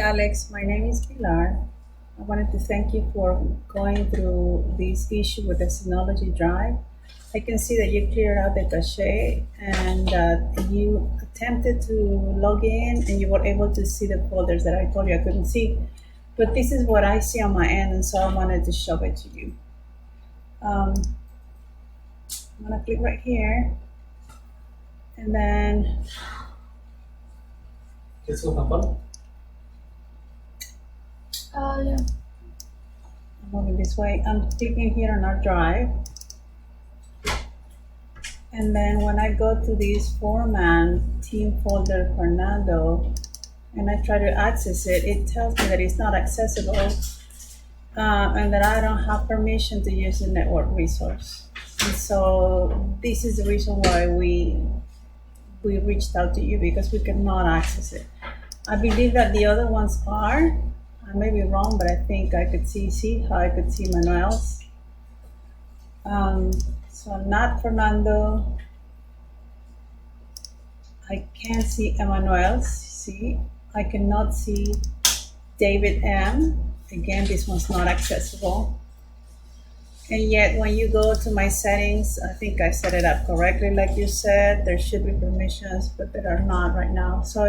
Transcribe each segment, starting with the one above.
Alex. My name is Pilar. I wanted to thank you for going through this issue with the Synology Drive. I can see that you cleared out the cache and you attempted to log in and you were able to see the folders that I told you I couldn't see. But this is what I see on my end, and so I wanted to show it to you. I'm gonna click right here, and then ¿Quieres un tampón? yeah. I'm moving this way. I'm clicking here on our drive. And then when I go to this four-man team folder Fernando, and I try to access it, it tells me that it's not accessible and that I don't have permission to use the network resource. And so this is the reason why we reached out to you, because we cannot access it. I believe that the other ones are. I may be wrong, but I think I could see how I could see Manuel's. So not Fernando. I can't see Emmanuel's. See, I cannot see David M. Again, this one's not accessible. And yet, when you go to my settings, I think I set it up correctly, like you said. There should be permissions, but there are not right now. So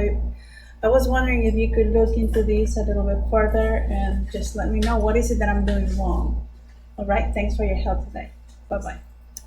I was wondering if you could look into this a little bit further and just let me know what is it that I'm doing wrong. All right, thanks for your help today. Bye-bye.